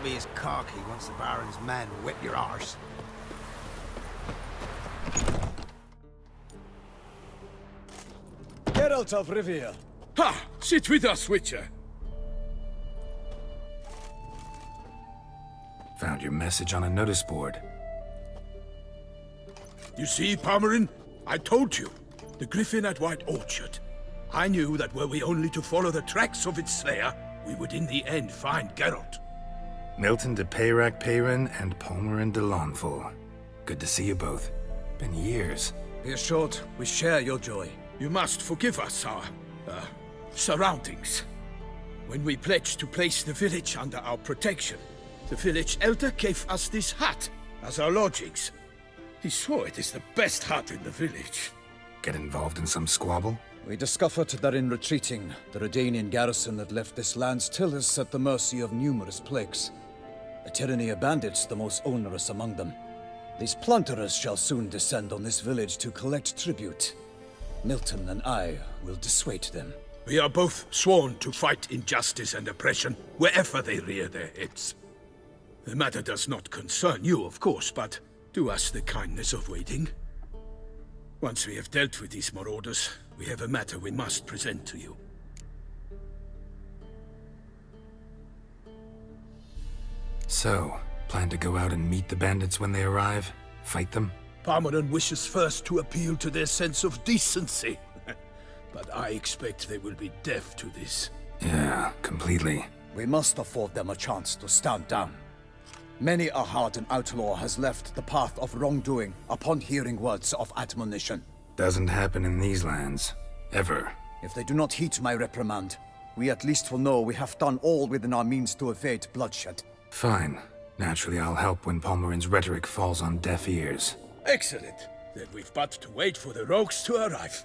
won't be as cocky once the Baron's men whip your arse. Geralt of Rivia. Ha! Sit with us, Witcher. Found your message on a notice board. You see, Palmerin? I told you. The Griffin at White Orchard. I knew that were we only to follow the tracks of its slayer, we would in the end find Geralt. Milton de Peyrac Peyran and Palmerin de Launfal. Good to see you both. Been years. Be assured, we share your joy. You must forgive us our, surroundings. When we pledged to place the village under our protection, the village elder gave us this hut as our lodgings. He swore it is the best hut in the village. Get involved in some squabble? We discovered that in retreating, the Redanian garrison that left this land still is at the mercy of numerous plagues. A tyranny of bandits, the most onerous among them. These plunderers shall soon descend on this village to collect tribute. Milton and I will dissuade them. We are both sworn to fight injustice and oppression wherever they rear their heads. The matter does not concern you, of course, but do us the kindness of waiting. Once we have dealt with these marauders, we have a matter we must present to you. So, plan to go out and meet the bandits when they arrive? Fight them? Palmerin wishes first to appeal to their sense of decency. But I expect they will be deaf to this. Yeah, completely. We must afford them a chance to stand down. Many a hardened outlaw has left the path of wrongdoing upon hearing words of admonition. Doesn't happen in these lands. Ever. If they do not heed my reprimand, we at least will know we have done all within our means to evade bloodshed. Fine. Naturally, I'll help when Palmerin's rhetoric falls on deaf ears. Excellent. Then we've but to wait for the rogues to arrive.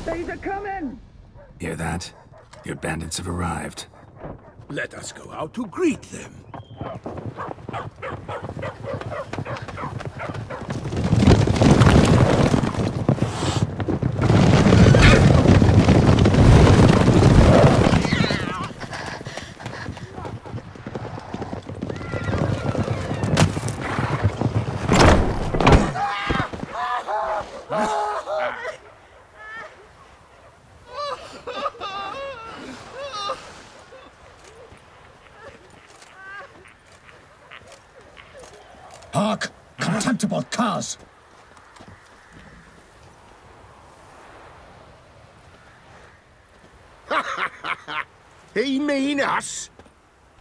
They's a coming! Hear that? Your bandits have arrived. Let us go out to greet them. Hark! Contemptible curs! He mean us?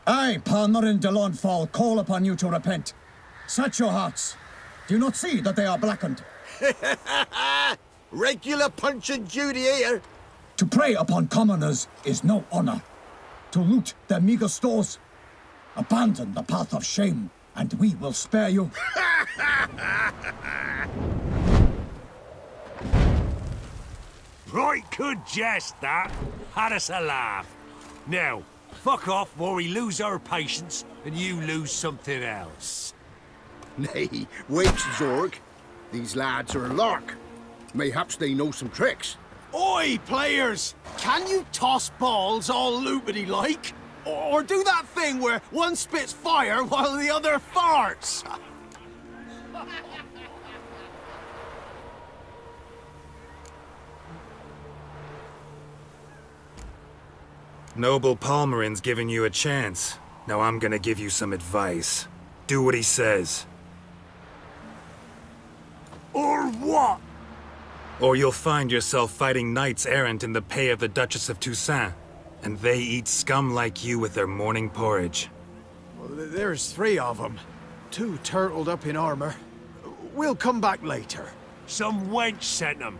I, Palmerin de Launfal, call upon you to repent. Set your hearts. Do you not see that they are blackened? Regular Punch and Judy here. To prey upon commoners is no honor. To loot their meager stores, abandon the path of shame, and we will spare you. Right good jest, that. Had us a laugh. Now, fuck off or we lose our patience and you lose something else. Nay, wait, Zorg. These lads are a lark. Mayhaps they know some tricks. Oi, players! Can you toss balls all loopity-like? Or do that thing where one spits fire while the other farts? Noble Palmerin's giving you a chance. Now I'm gonna give you some advice. Do what he says. Or what? Or you'll find yourself fighting knights errant in the pay of the Duchess of Toussaint. And they eat scum like you with their morning porridge. Well, there's 3 of them. 2 turtled up in armor. We'll come back later. Some wench sent them.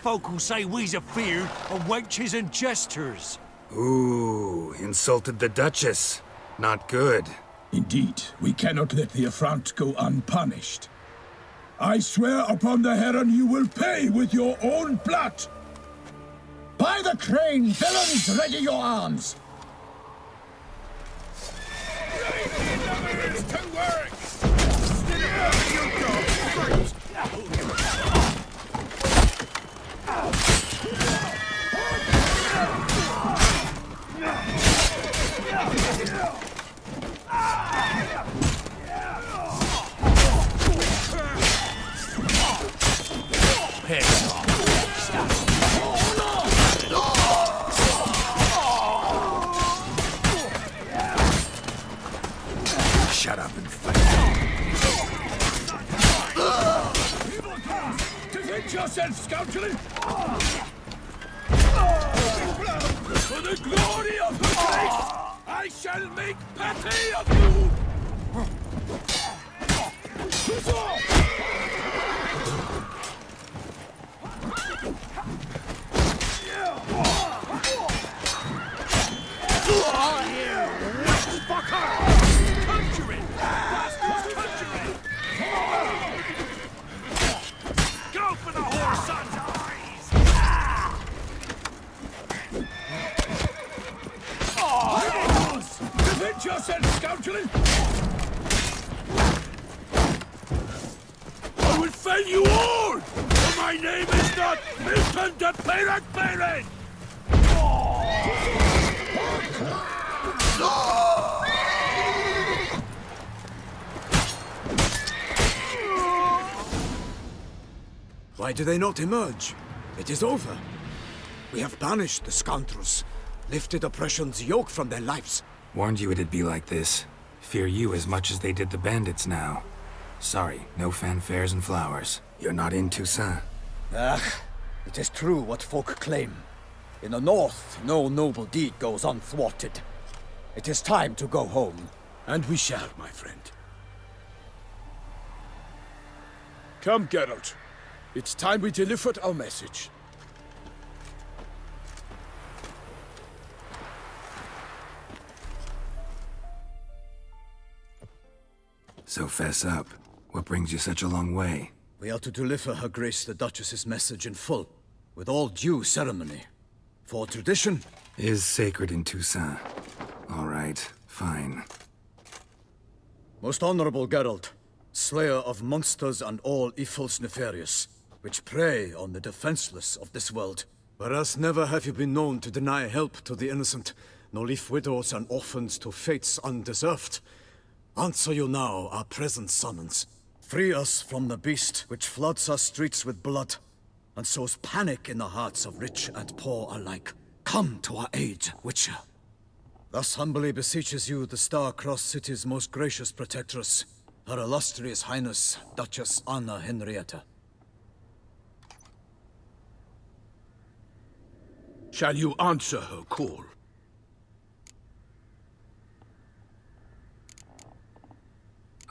Folk will say we's afeard of wenches and jesters. Ooh, insulted the Duchess. Not good. Indeed, we cannot let the affront go unpunished. I swear upon the Heron you will pay with your own blood! By the crane, villains, ready your arms! scoundrel! For the glory of her grace, I shall make patty of you! Go for the horse son's eyes! Defend yourself, scoundrel! I will fell you all! For my name is not Milton de Peyrac-Peyrac! Why do they not emerge? It is over. We have banished the scoundrels, lifted oppression's yoke from their lives. Warned you it'd be like this. Fear you as much as they did the bandits now. Sorry, no fanfares and flowers. You're not in Toussaint. It is true what folk claim. In the north, no noble deed goes unthwarted. It is time to go home. And we shall, my friend. Come, Geralt. It's time we delivered our message. So fess up. What brings you such a long way? We are to deliver Her Grace the Duchess's message in full, with all due ceremony. For tradition Is sacred in Toussaint. All right, fine. Most honorable Geralt, slayer of monsters and all evils nefarious, which prey on the defenseless of this world. Whereas never have you been known to deny help to the innocent, nor leave widows and orphans to fates undeserved. Answer you now our present summons. Free us from the beast which floods our streets with blood, and sows panic in the hearts of rich and poor alike. Come to our aid, Witcher. Thus humbly beseeches you the Star-Crossed City's most gracious protectress, Her Illustrious Highness, Duchess Anna Henrietta. Shall you answer her call?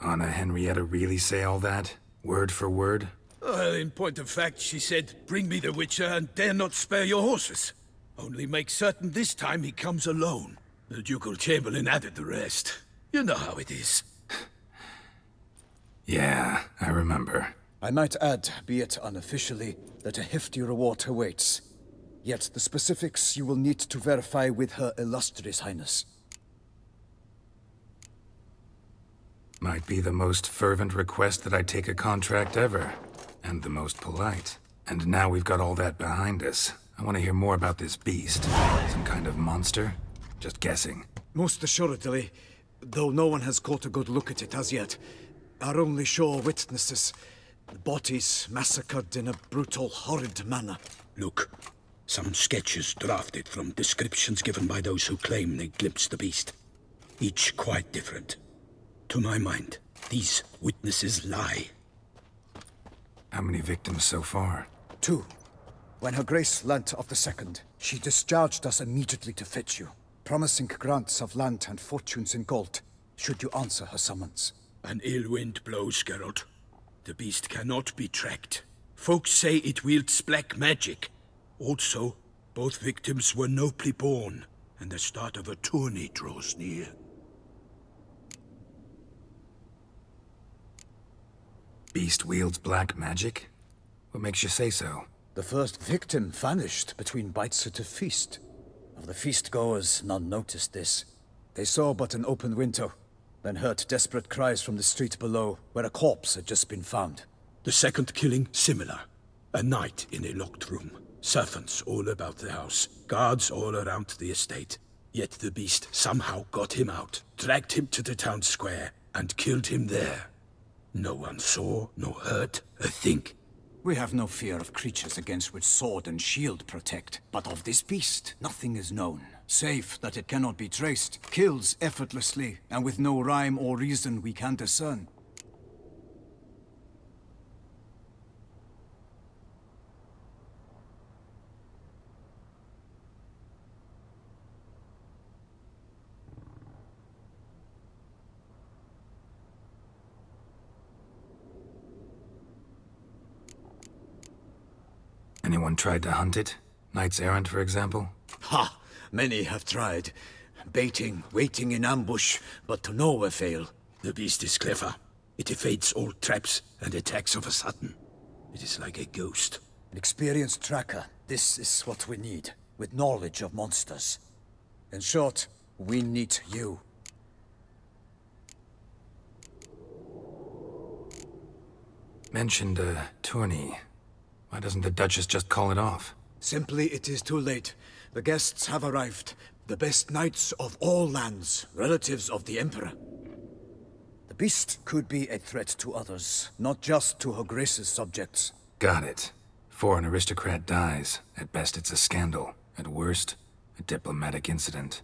Anna Henrietta really say all that? Word for word? Well, in point of fact, she said, bring me the Witcher and dare not spare your horses. Only make certain this time he comes alone. The Ducal Chamberlain added the rest. You know how it is. Yeah, I remember. I might add, be it unofficially, that a hefty reward awaits. Yet the specifics you will need to verify with Her Illustrious Highness. Might be the most fervent request that I take a contract ever. And the most polite. And now we've got all that behind us. I want to hear more about this beast. Some kind of monster? Just guessing. Most assuredly, though no one has caught a good look at it as yet. Our only sure witnesses. Bodies massacred in a brutal, horrid manner. Look, some sketches drafted from descriptions given by those who claim they glimpsed the beast. Each quite different. To my mind, these witnesses lie. How many victims so far? 2. When Her Grace learnt of the second, she discharged us immediately to fetch you, promising grants of land and fortunes in gold, should you answer her summons. An ill wind blows, Geralt. The beast cannot be tracked. Folks say it wields black magic. Also, both victims were nobly born, and the start of a tourney draws near. Beast wields black magic? What makes you say so? The first victim vanished between bites at a feast. Of the feast-goers, none noticed this. They saw but an open window, then heard desperate cries from the street below, where a corpse had just been found. The second killing, similar. A night in a locked room. Servants all about the house. Guards all around the estate. Yet the beast somehow got him out, dragged him to the town square, and killed him there. No one saw, nor heard a thing. We have no fear of creatures against which sword and shield protect. But of this beast, nothing is known. Save that it cannot be traced, kills effortlessly, and with no rhyme or reason we can discern. Anyone tried to hunt it? Knights errant, for example? Ha! Many have tried. Baiting, waiting in ambush, but to no avail. The beast is clever. It evades all traps and attacks of a sudden. It is like a ghost. An experienced tracker. This is what we need, with knowledge of monsters. In short, we need you. Mentioned a tourney. Why doesn't the Duchess just call it off? Simply, it is too late. The guests have arrived. The best knights of all lands, relatives of the Emperor. The beast could be a threat to others, not just to Her Grace's subjects. Got it. Before an aristocrat dies, at best it's a scandal. At worst, a diplomatic incident.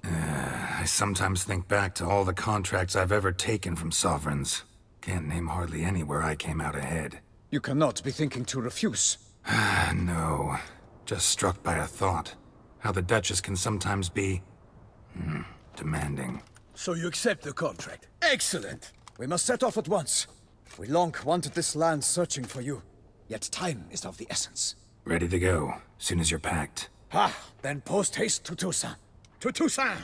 I sometimes think back to all the contracts I've ever taken from sovereigns. Can't name hardly any where I came out ahead. You cannot be thinking to refuse. No. Just struck by a thought. How the Duchess can sometimes be... demanding. So you accept the contract. Excellent! We must set off at once. We long wanted this land searching for you. Yet time is of the essence. Ready to go, soon as you're packed. Ha! Then post-haste to Toussaint. To Toussaint!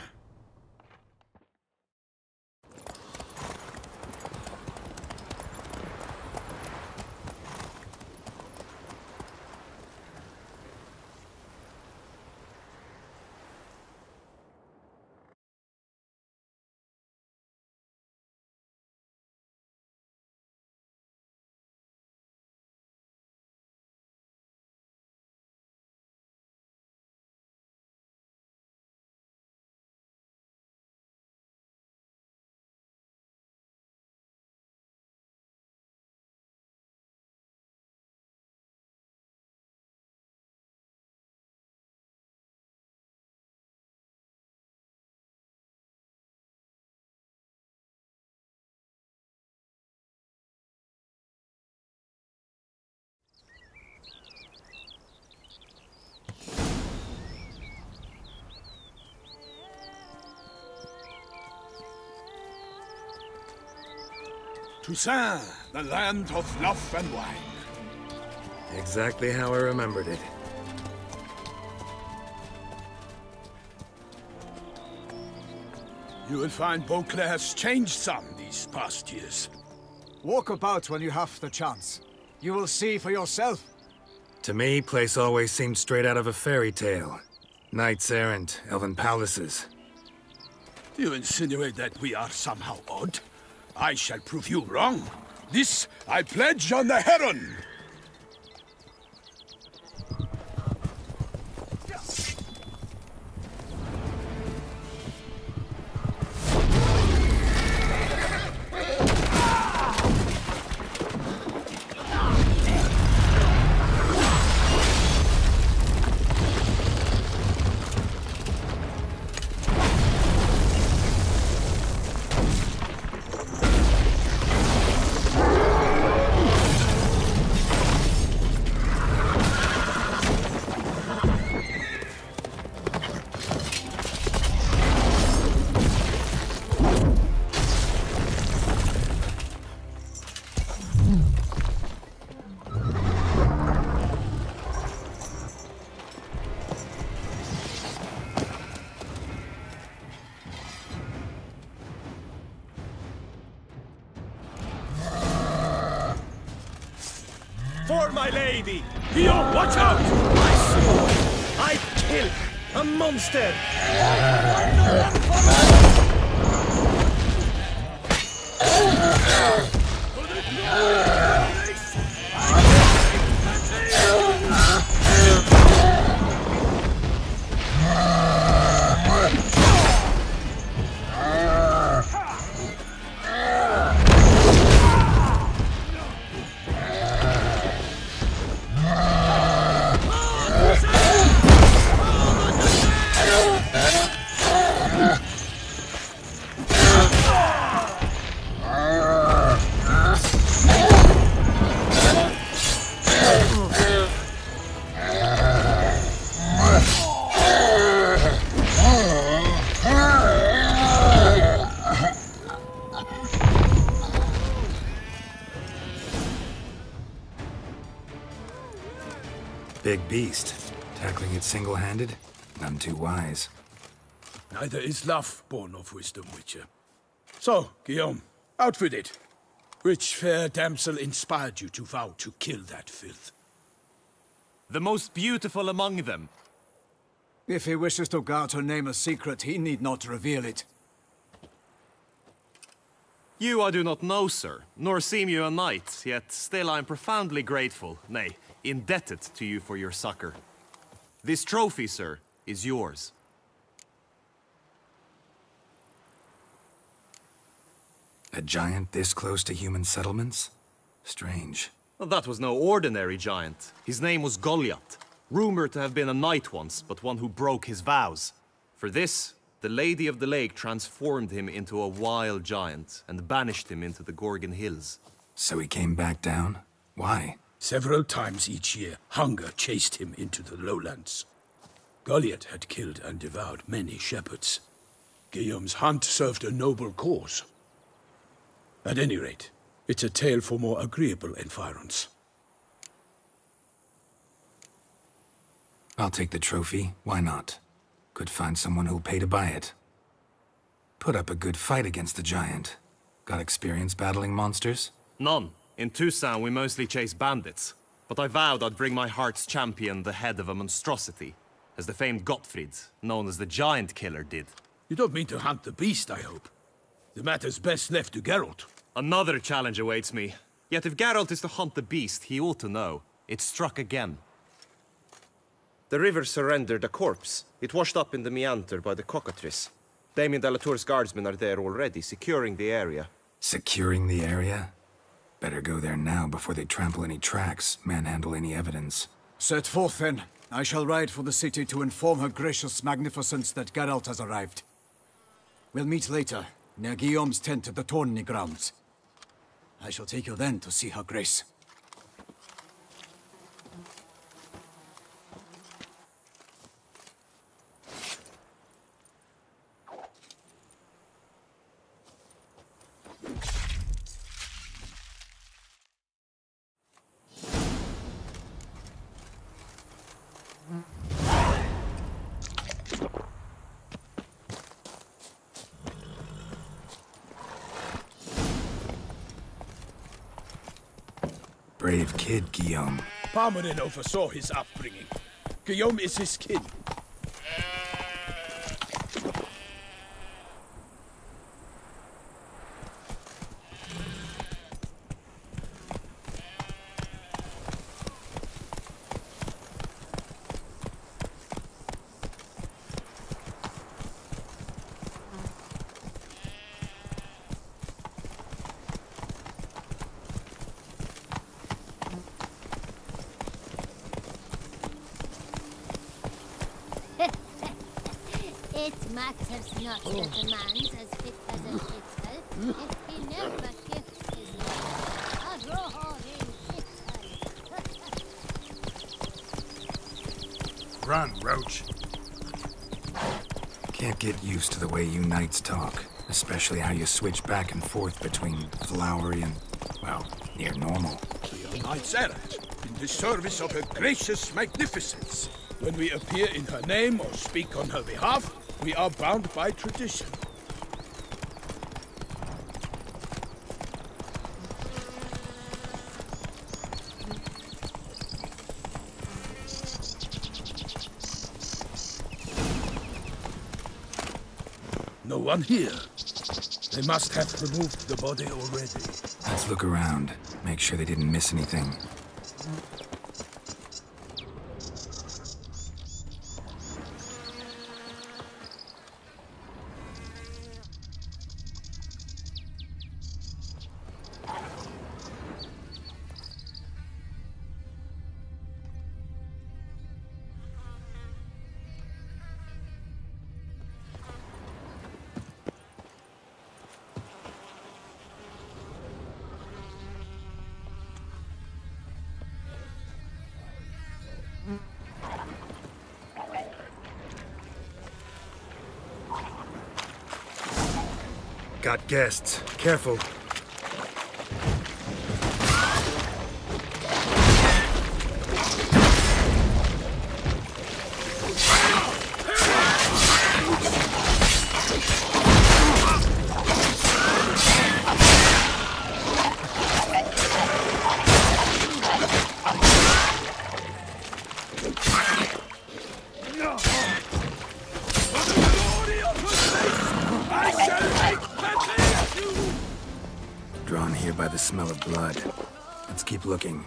Toussaint, the land of love and wine. Exactly how I remembered it. You will find Beauclair has changed some these past years. Walk about when you have the chance. You will see for yourself. To me, place always seemed straight out of a fairy tale. Knights errant, elven palaces. You insinuate that we are somehow odd? I shall prove you wrong. This I pledge on the Heron! For my lady! Theo, watch out! I kill a monster! big beast. Tackling it single-handed? None too wise. Neither is love born of wisdom, Witcher. So, Guillaume, out with it. Which fair damsel inspired you to vow to kill that filth? The most beautiful among them. If he wishes to guard her name a secret, he need not reveal it. You I do not know, sir, nor seem you a knight, yet still I am profoundly grateful, nay, indebted to you for your succor. This trophy, sir, is yours. A giant this close to human settlements? Strange. Well, that was no ordinary giant. His name was Goliath, rumored to have been a knight once, but one who broke his vows. For this, the Lady of the Lake transformed him into a wild giant and banished him into the Gorgon Hills. So he came back down? Why? Several times each year, hunger chased him into the lowlands. Goliath had killed and devoured many shepherds. Guillaume's hunt served a noble cause. At any rate, it's a tale for more agreeable environs. I'll take the trophy. Why not? Could find someone who'll pay to buy it. Put up a good fight against the giant. Got experience battling monsters? None. In Toussaint we mostly chase bandits. But I vowed I'd bring my heart's champion the head of a monstrosity, as the famed Gottfried, known as the Giant Killer, did. You don't mean to hunt the beast, I hope. The matter's best left to Geralt. Another challenge awaits me. Yet if Geralt is to hunt the beast, he ought to know. It struck again. The river surrendered a corpse. It washed up in the meander by the cockatrice. Damien de la Tour's guardsmen are there already, securing the area. Securing the area? Better go there now before they trample any tracks, manhandle any evidence. Set forth, then. I shall ride for the city to inform her gracious magnificence that Geralt has arrived. We'll meet later, near Guillaume's tent at the Tourney grounds. I shall take you then to see her grace. Brave kid, Guillaume. Parmanin oversaw his upbringing. Guillaume is his kin. It matters not the demands as fit as a fiddle, if he never gives his life a roaring fiddle. Run, Roach. Can't get used to the way you knights talk, especially how you switch back and forth between flowery and, well, near normal. We are knights errant, in the service of her gracious magnificence. When we appear in her name or speak on her behalf, we are bound by tradition. No one here. They must have removed the body already. Let's look around, make sure they didn't miss anything. Got guests. Careful. the smell of blood. Let's keep looking.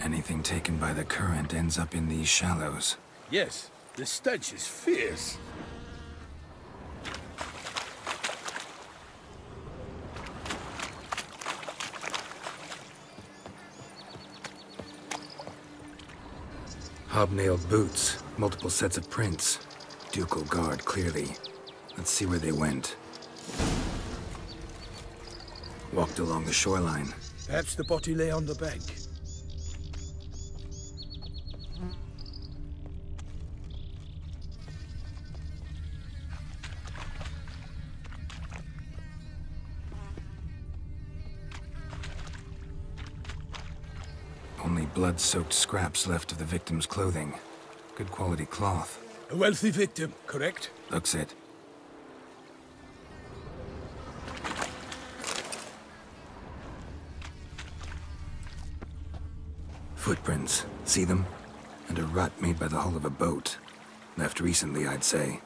Anything taken by the current ends up in these shallows. Yes, the stench is fierce. Hobnailed boots, multiple sets of prints. Ducal guard, clearly. Let's see where they went. Walked along the shoreline. Perhaps the body lay on the bank. Only blood-soaked scraps left of the victim's clothing. Good quality cloth. A wealthy victim, correct? Looks it. Footprints. See them? And a rut made by the hull of a boat. Left recently, I'd say.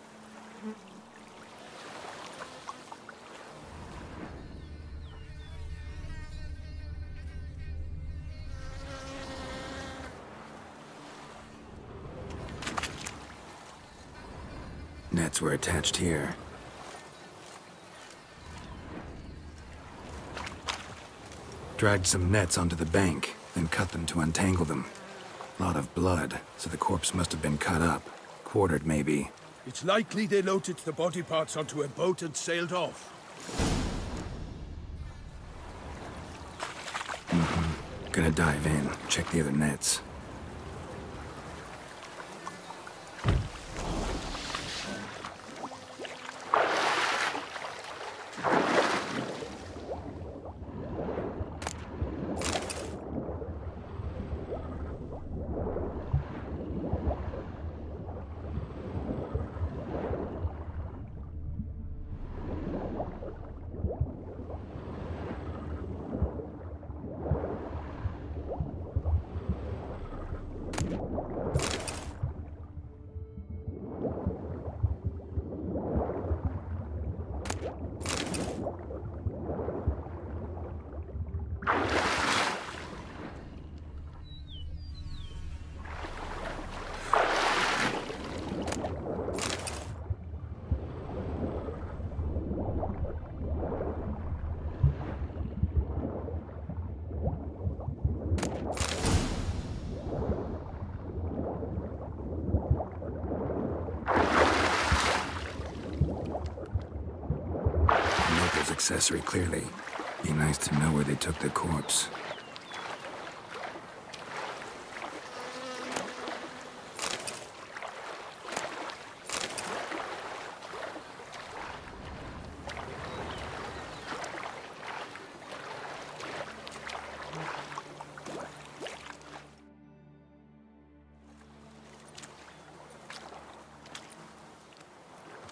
Nets were attached here. Dragged some nets onto the bank, then cut them to untangle them. Lot of blood, so the corpse must have been cut up. Quartered, maybe. It's likely they loaded the body parts onto a boat and sailed off. Gonna dive in, check the other nets. Accessory, clearly. Be nice to know where they took the corpse.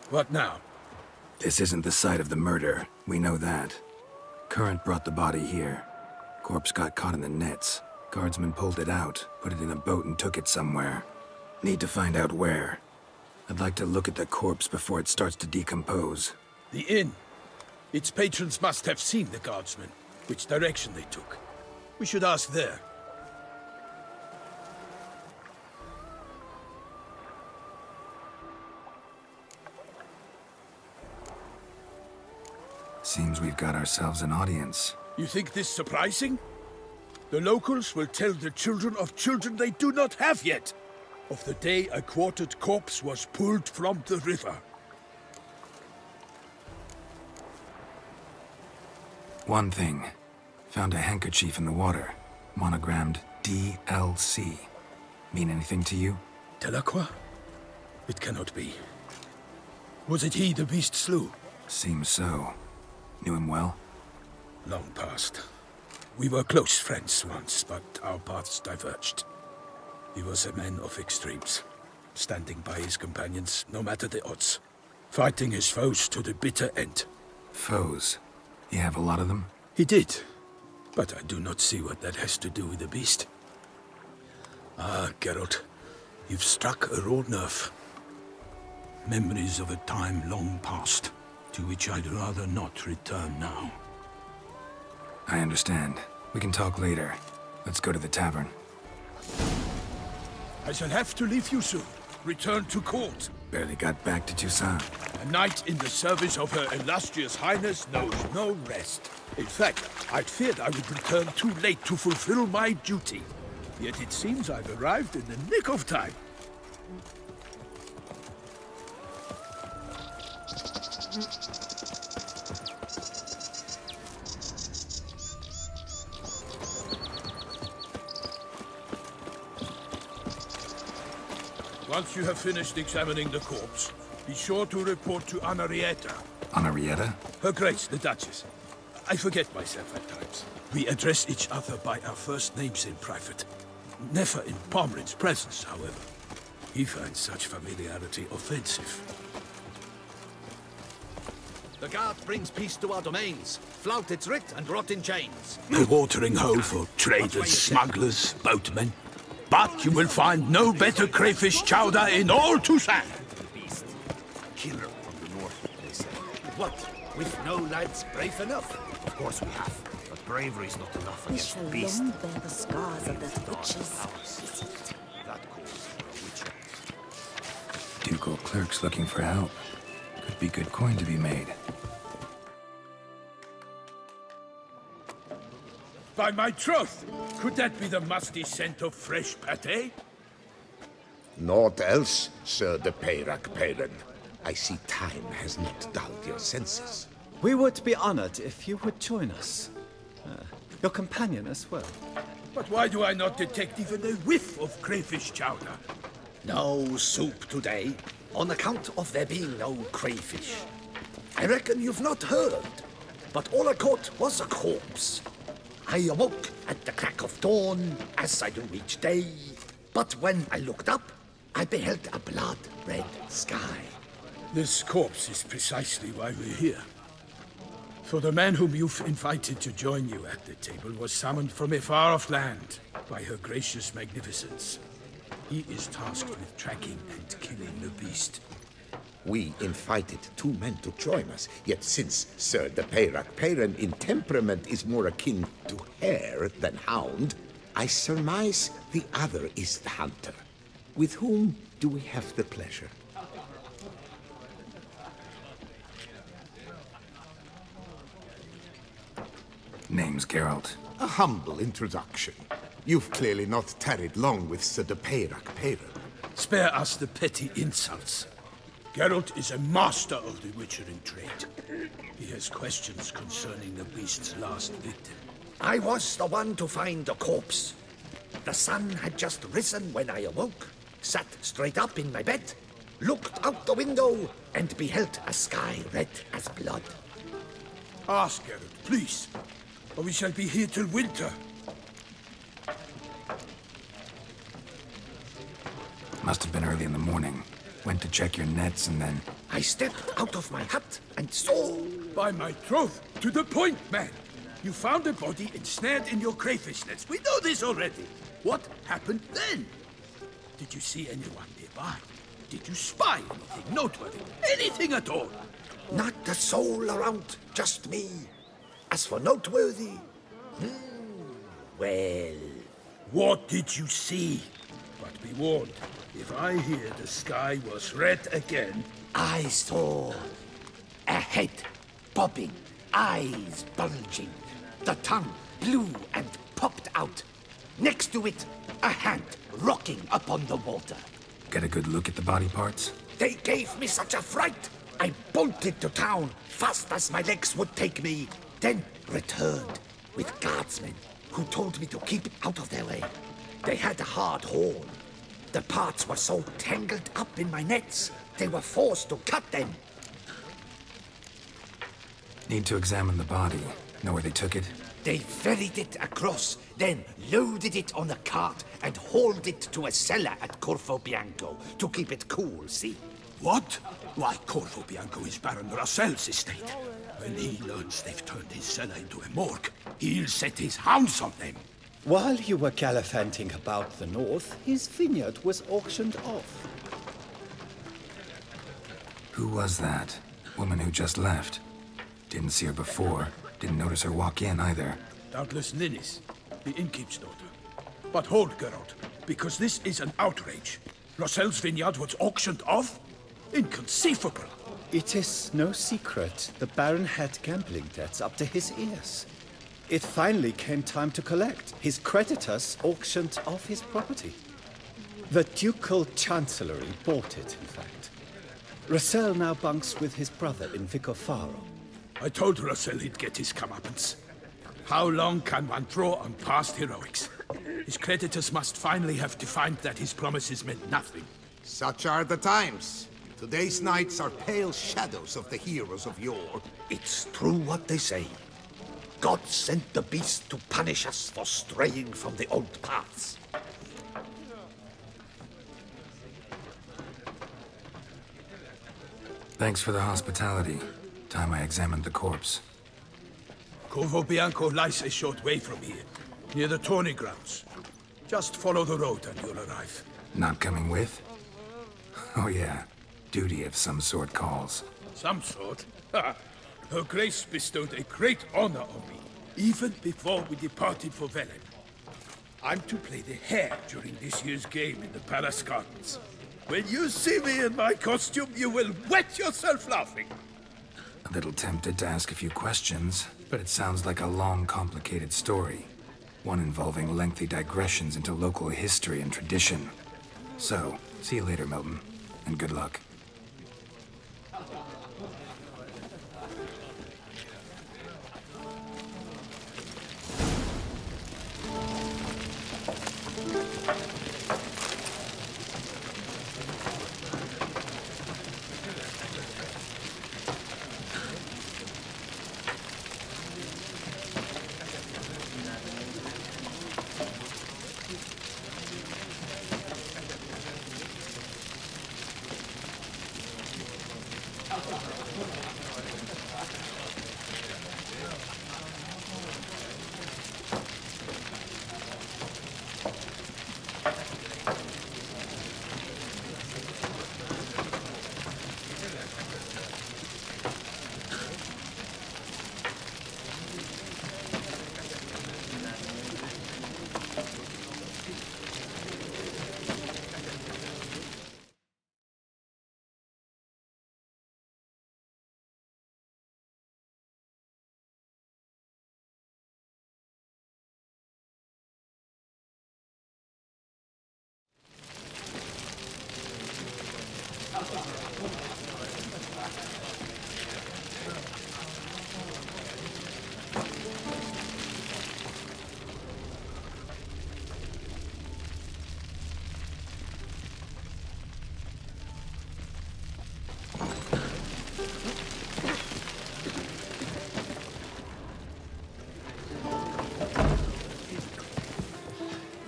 What now? This isn't the site of the murder. We know that. Current brought the body here. Corpse got caught in the nets. Guardsmen pulled it out, put it in a boat and took it somewhere. Need to find out where. I'd like to look at the corpse before it starts to decompose. The inn. Its patrons must have seen the guardsmen, which direction they took. We should ask there. Seems we've got ourselves an audience. You think this surprising? The locals will tell the children of children they do not have yet, of the day a quartered corpse was pulled from the river. One thing. Found a handkerchief in the water. Monogrammed DLC. Mean anything to you? Delacroix? It cannot be. Was it he the beast slew? Seems so. Knew him well? Long past. We were close friends once, but our paths diverged. He was a man of extremes, standing by his companions no matter the odds, fighting his foes to the bitter end. Foes? You have a lot of them? He did, but I do not see what that has to do with the beast. Ah, Geralt, you've struck a raw nerve. Memories of a time long past, to which I'd rather not return now. I understand. We can talk later. Let's go to the tavern. I shall have to leave you soon. Return to court. Barely got back to Toussaint. A knight in the service of Her Illustrious Highness knows no rest. In fact, I'd feared I would return too late to fulfill my duty. Yet it seems I've arrived in the nick of time. Once you have finished examining the corpse, be sure to report to Anarietta. Anarietta? Her Grace, the Duchess. I forget myself at times. We address each other by our first names in private. Never in Pomrin's presence, however. He finds such familiarity offensive. The guard brings peace to our domains. Flout its writ and rot in chains. A watering hole for traders, smugglers, boatmen. But you will find no better crayfish chowder in all Toussaint. Beast. Killer from the north, they say. What? With no lads brave enough? Of course we have. But bravery's not enough against the beast. We shall long bear the scars of that witch's. That calls for a witch hunt. Ducal clerks looking for help. Could be good coin to be made. By my troth, could that be the musty scent of fresh pâté? Naught else, Sir de Peyrac Peyran. I see time has not dulled your senses. We would be honored if you would join us. Your companion as well. But why do I not detect even a whiff of crayfish chowder? No soup today, on account of there being no crayfish. I reckon you've not heard, but all I caught was a corpse. I awoke at the crack of dawn, as I do each day. But when I looked up, I beheld a blood-red sky. This corpse is precisely why we're here. For the man whom you've invited to join you at the table was summoned from a far-off land by her gracious magnificence. He is tasked with tracking and killing the beast. We invited 2 men to join us, yet since Sir de Peyrac Peyran in temperament is more akin to hare than hound, I surmise the other is the hunter. With whom do we have the pleasure? Name's Geralt. A humble introduction. You've clearly not tarried long with Sir de Peyrac Peyran. Spare us the petty insults. Geralt is a master of the witchering trade. He has questions concerning the beast's last victim. I was the one to find the corpse. The sun had just risen when I awoke, sat straight up in my bed, looked out the window, and beheld a sky red as blood. Ask Geralt, please, or we shall be here till winter. Must have been early in the morning. Went to check your nets and then... I stepped out of my hut and saw... By my troth, to the point, man. You found a body ensnared in your crayfish nets. We know this already. What happened then? Did you see anyone nearby? Did you spy anything noteworthy? Anything at all? Not a soul around, just me. As for noteworthy... well... What did you see? But be warned, if I hear the sky was red again... I saw a head popping, eyes bulging, the tongue blue and popped out. Next to it, a hand rocking upon the water. Get a good look at the body parts? They gave me such a fright. I bolted to town fast as my legs would take me, then returned with guardsmen who told me to keep out of their way. They had a hard haul. The parts were so tangled up in my nets, they were forced to cut them. Need to examine the body. Know where they took it? They ferried it across, then loaded it on a cart and hauled it to a cellar at Corvo Bianco to keep it cool, see? What? Why, Corvo Bianco is Baron Rossel's estate. When he learns they've turned his cellar into a morgue, he'll set his hounds on them. While you were gallivanting about the north, his vineyard was auctioned off. Who was that? Woman who just left. Didn't see her before. Didn't notice her walk in either. Doubtless Ninnis, the innkeep's daughter. But hold, Geralt, because this is an outrage. Rossel's vineyard was auctioned off? Inconceivable! It is no secret the Baron had gambling debts up to his ears. It finally came time to collect. His creditors auctioned off his property. The Ducal Chancellery bought it, in fact. Rossel now bunks with his brother in Vicofaro. I told Rossel he'd get his comeuppance. How long can one draw on past heroics? His creditors must finally have defined that his promises meant nothing. Such are the times. Today's knights are pale shadows of the heroes of yore. It's true what they say. God sent the beast to punish us for straying from the old paths. Thanks for the hospitality. Time I examined the corpse. Corvo Bianco lies a short way from here, near the tourney grounds. Just follow the road and you'll arrive. Not coming with? Oh yeah. Duty of some sort calls. Some sort? Ha! Her Grace bestowed a great honor on me, even before we departed for Velen. I'm to play the hare during this year's game in the Palace Gardens. When you see me in my costume, you will wet yourself laughing. A little tempted to ask a few questions, but it sounds like a long, complicated story. One involving lengthy digressions into local history and tradition. So, see you later, Milton, and good luck.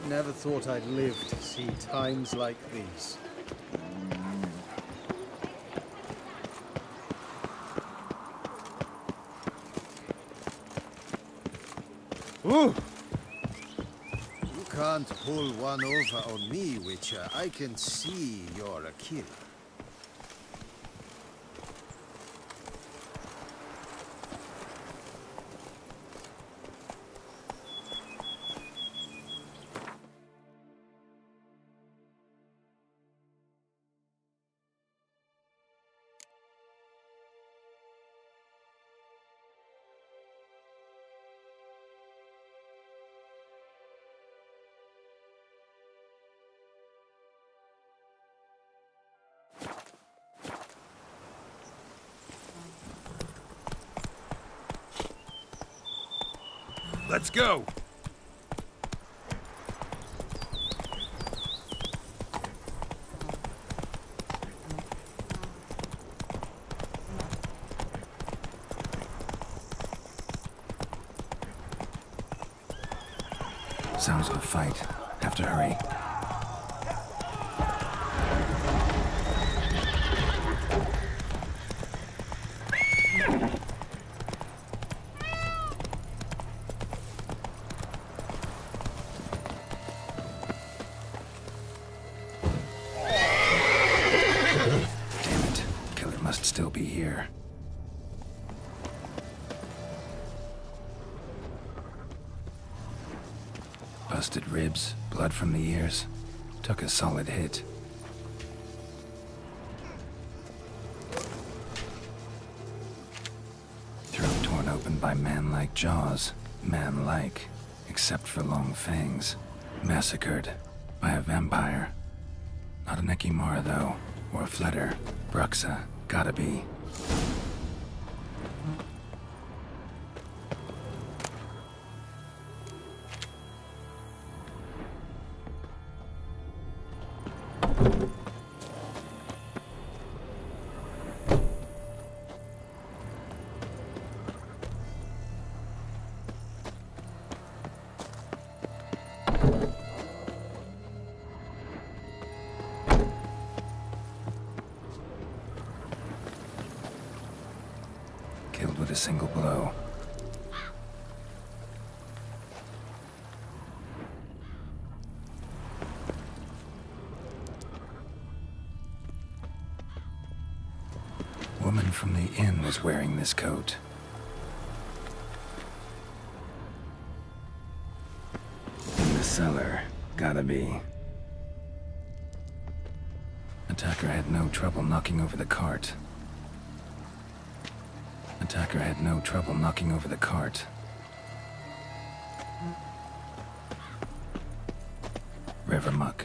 Never thought I'd live to see times like these. Ooh! You can't pull one over on me, Witcher. I can see you're a kid. Let's go! Sounds of a fight. Have to hurry. Damn it. Killer must still be here. Busted ribs, blood from the ears. Took a solid hit. Throat torn open by man-like jaws. Man-like, except for long fangs. Massacred by a vampire. Not an Ekimara, though, or a Fletter. Bruxa, gotta be. Killed with a single blow. Woman from the inn was wearing this coat. In the cellar, gotta be. Attacker had no trouble knocking over the cart. Attacker had no trouble knocking over the cart. Rivermuck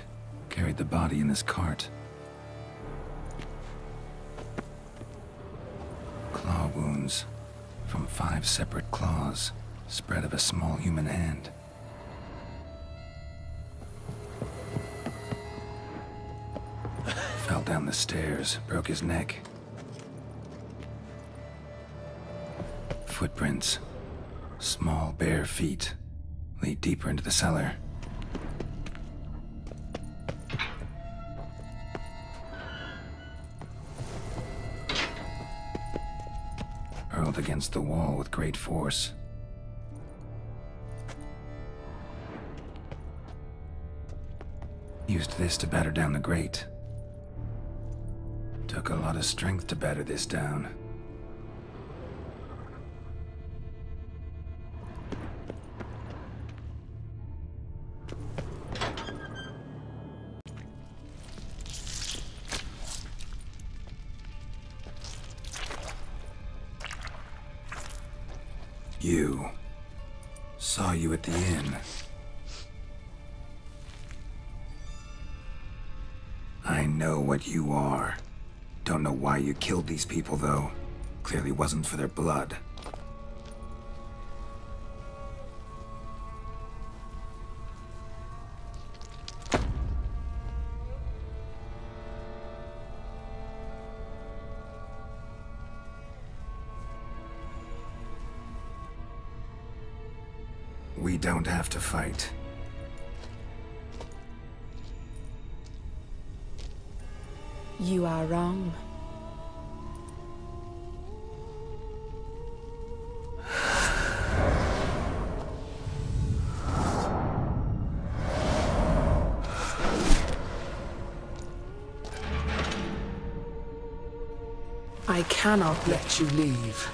carried the body in his cart. Claw wounds from 5 separate claws, spread of a small human hand. Fell down the stairs, broke his neck. Footprints. Small, bare feet lead deeper into the cellar. Hurled against the wall with great force. Used this to batter down the grate. Took a lot of strength to batter this down. You. Saw you at the inn. I know what you are. Don't know why you killed these people, though. Clearly wasn't for their blood. We don't have to fight. You are wrong. I cannot let you leave.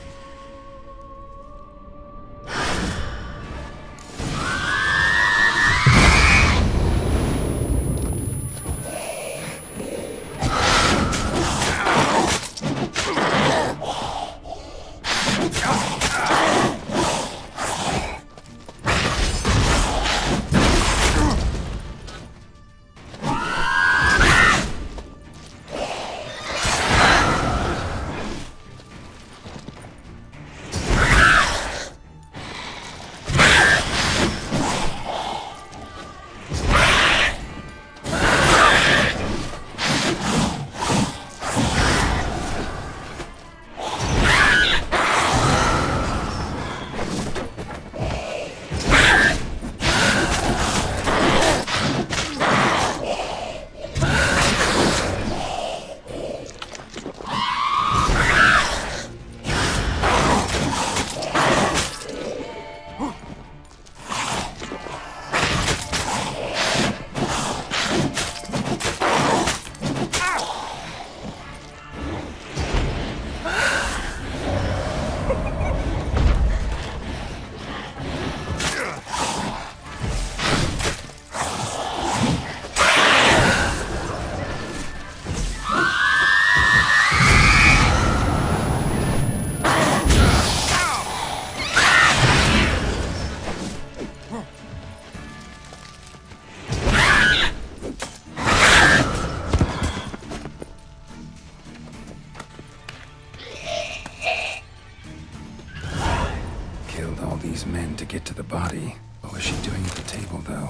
these men to get to the body. What was she doing at the table, though?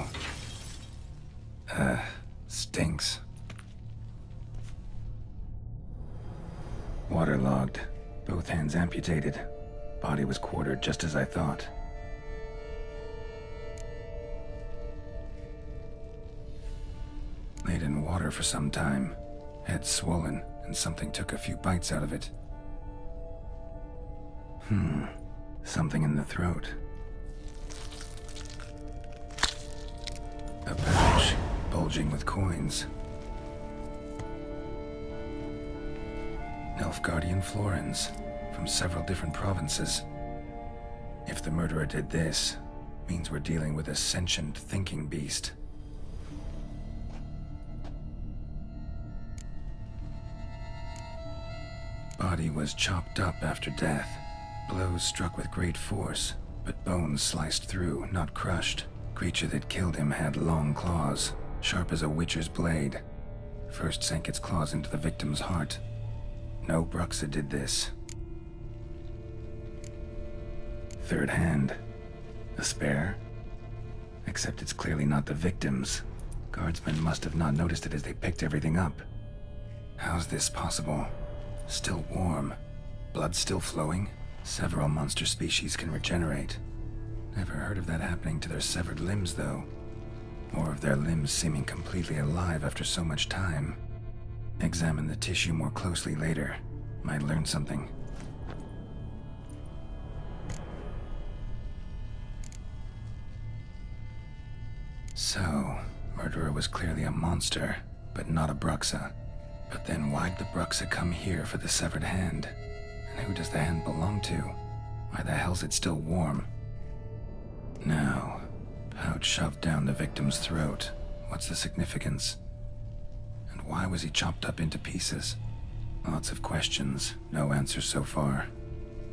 Stinks. Waterlogged. Both hands amputated. Body was quartered just as I thought. Laid in water for some time. Head swollen, and something took a few bites out of it. Something in the throat. A pouch, bulging with coins. Nilfgaardian florins, from several different provinces. If the murderer did this, means we're dealing with a sentient thinking beast. Body was chopped up after death. Blows struck with great force, but bones sliced through, not crushed. Creature that killed him had long claws, sharp as a witcher's blade. First sank its claws into the victim's heart. No Bruxa did this. Third hand. A spare? Except it's clearly not the victim's. Guardsmen must have not noticed it as they picked everything up. How's this possible? Still warm. Blood still flowing? Several monster species can regenerate. Never heard of that happening to their severed limbs, though. Or of their limbs seeming completely alive after so much time. Examine the tissue more closely later. Might learn something. So, murderer was clearly a monster, but not a Bruxa. But then why'd the Bruxa come here for the severed hand? And who does the hand belong to? Why the hell's it still warm? Now, pouch shoved down the victim's throat. What's the significance? And why was he chopped up into pieces? Lots of questions, no answers so far.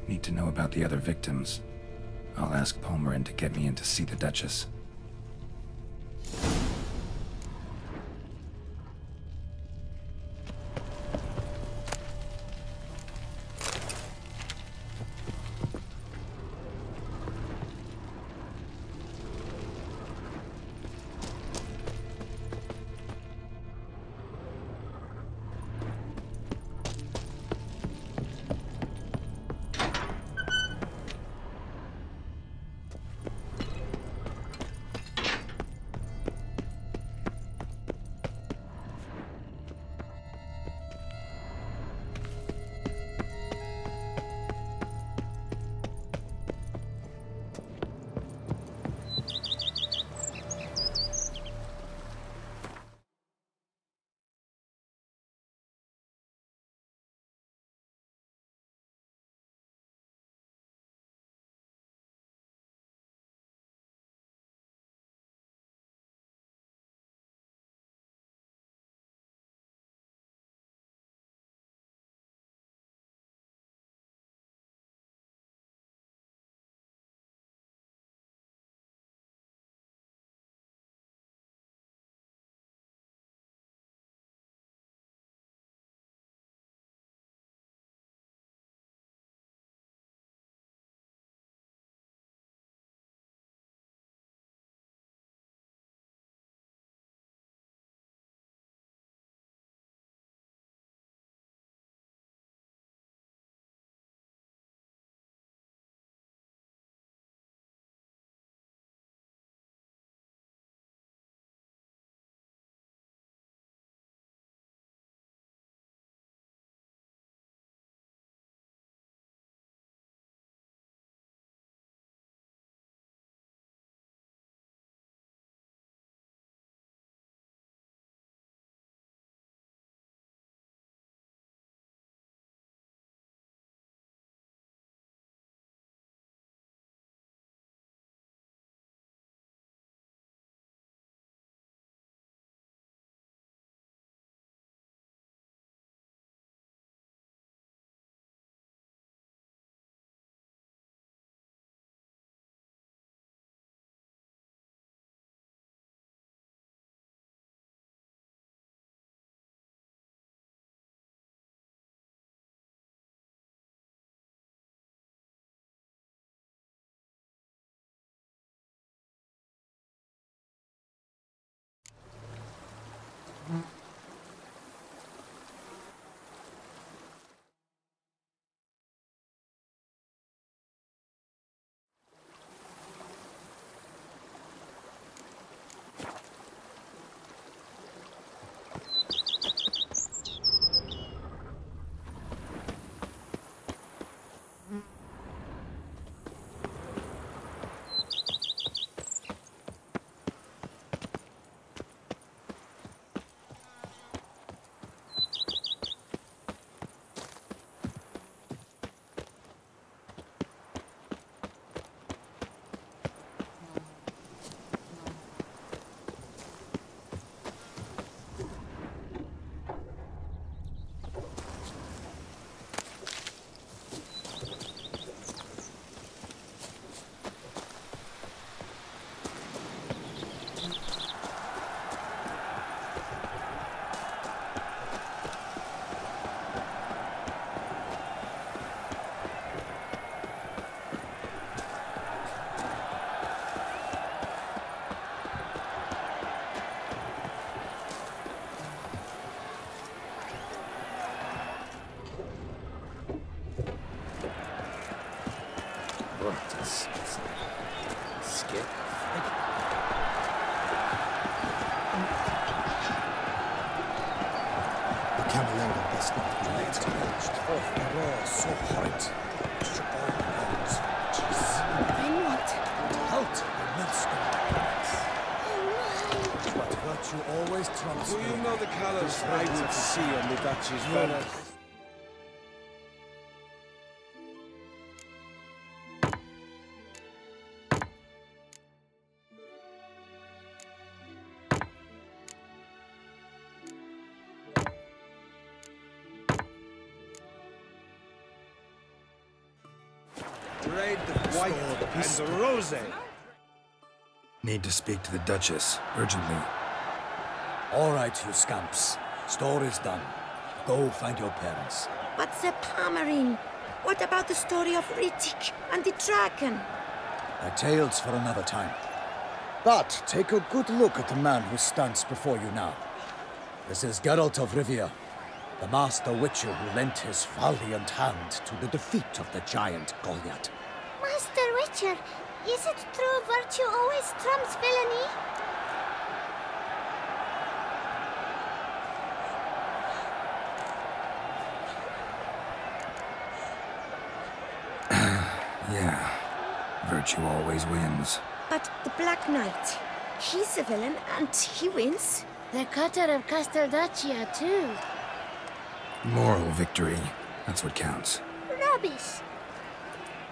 Need to know about the other victims. I'll ask Palmerin to get me in to see the Duchess. Skip. The Camerlenga does not be late. Oh, the raw, so hot. Then what? Halt! But virtue always trumps. Do you know the colours I would see on the Duchy's banner? Trade the white and the rose. Need to speak to the Duchess, urgently. All right, you scamps. Story's done. Go find your parents. But the Palmerine, what about the story of Riddick and the dragon? A tale's for another time. But take a good look at the man who stands before you now. This is Geralt of Rivia, the master witcher who lent his valiant hand to the defeat of the giant Goliath. Master Witcher, is it true virtue always trumps villainy? Yeah, virtue always wins. But the Black Knight, he's a villain and he wins. The cutter of Casteldacia, too. Moral victory, that's what counts. Rubbish.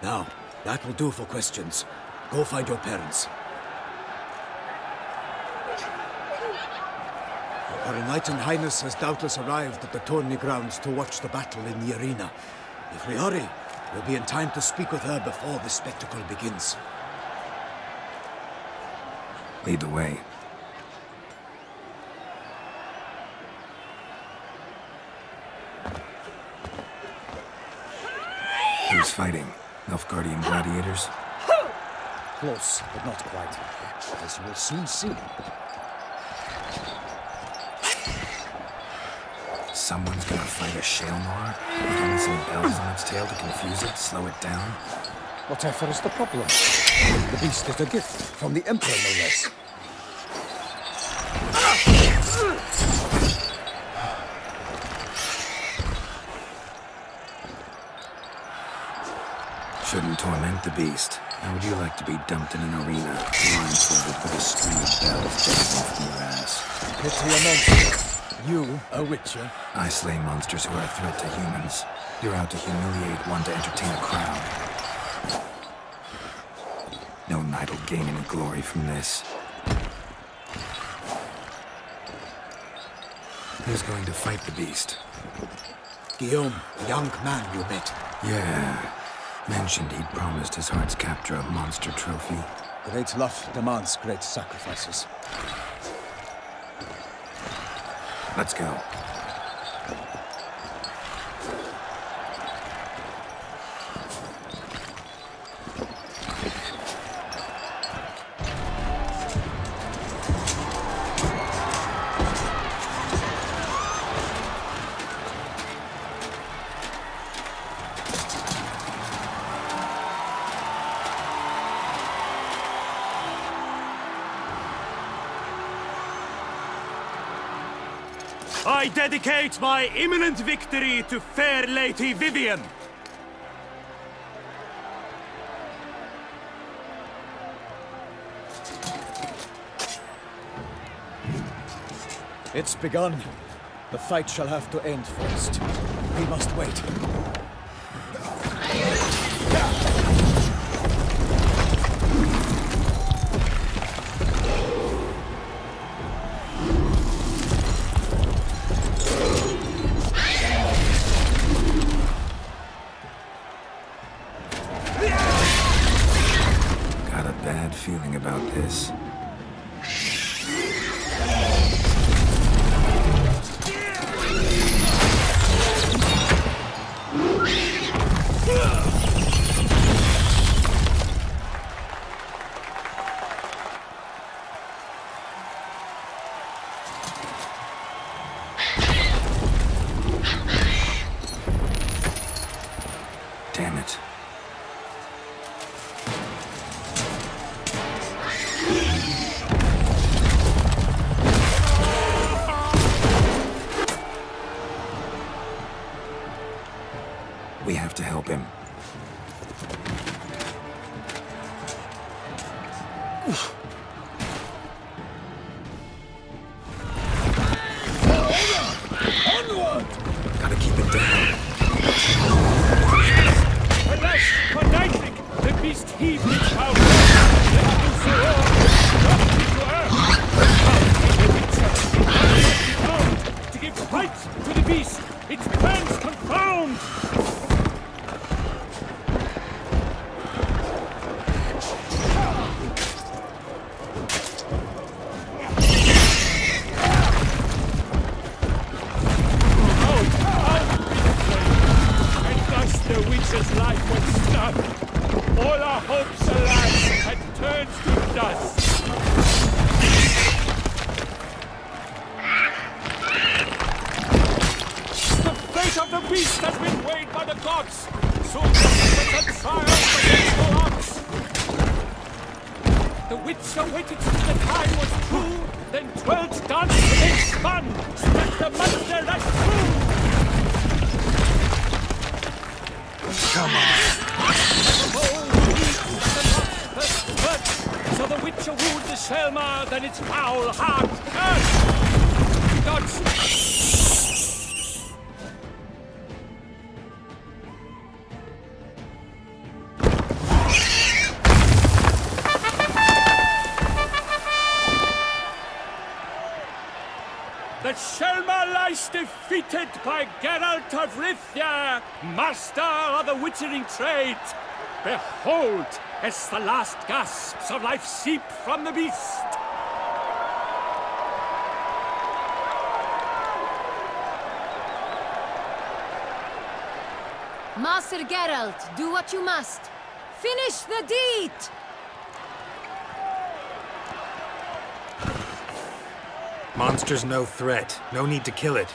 Now, that will do for questions. Go find your parents. Her Enlightened Highness has doubtless arrived at the tourney grounds to watch the battle in the arena. If we hurry, we'll be in time to speak with her before the spectacle begins. Lead the way. Who's fighting? Nilfgaardian gladiators? Close, but not quite. As you will soon see. Someone's gonna fight a Shaelmaar? With only some bells on its tail to confuse it, slow it down? Whatever is the problem? The beast is a gift from the Emperor, no less. Shouldn't torment the beast. How would you like to be dumped in an arena, blindfolded with a string of bells dangling from your ass? Pity a monster. You, a witcher? I slay monsters who are a threat to humans. You're out to humiliate one to entertain a crowd. No knight will gain any glory from this. Who's going to fight the beast? Guillaume, the young man you met. Yeah. Mentioned he'd promised his heart's captor a monster trophy. Great love demands great sacrifices. Let's go. I dedicate my imminent victory to fair Lady Vivienne. It's begun. The fight shall have to end first. We must wait. Got a bad feeling about this. Damn it. We have to help him. Onward! Gotta keep it down. Alas, for Nightwick, the beast heaved its power. Let it do so all, dropped into earth. Now, to give fight to the beast, its plans confound. The witch's life was snuffed. All our hopes, alas, had turned to dust. The fate of the beast has been weighed by the gods. So justice and triumph against all odds. The witch awaited till the time was true, then twirled dance and spun, struck the monster that flew. Come on. So the witcher wooed the Selma, then its foul heart cursed. Gods. The Selma lies defeated by Geralt of Rivia, master of the witchering trade. Behold, as the last gasps of life seep from the beast. Master Geralt, do what you must. Finish the deed! Monster's no threat. No need to kill it.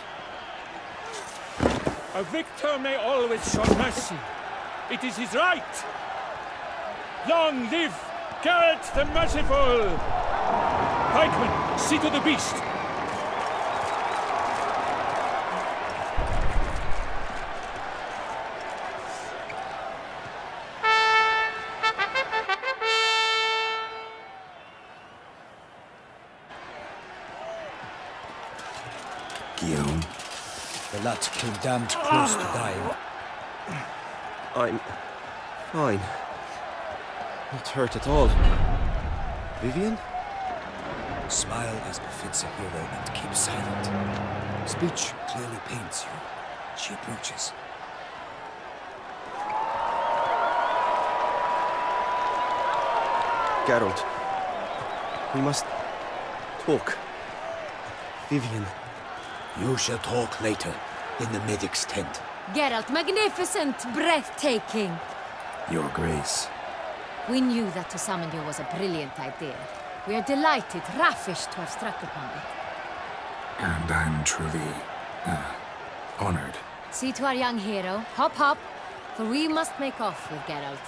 A victor may always show mercy. It is his right. Long live Geralt the Merciful! Pikeman, see to the beast. Guillaume. The lad came damned close to dying. I'm fine. Not hurt at all. Vivian? Smile as befits a hero and keep silent. Speech clearly pains you. She approaches. Geralt. We must talk. Vivian. You shall talk later, in the medic's tent. Geralt, magnificent, breathtaking. Your Grace. We knew that to summon you was a brilliant idea. We are delighted, ravished to have struck upon it. And I'm truly, honored. See to our young hero. Hop, hop. For we must make off with Geralt.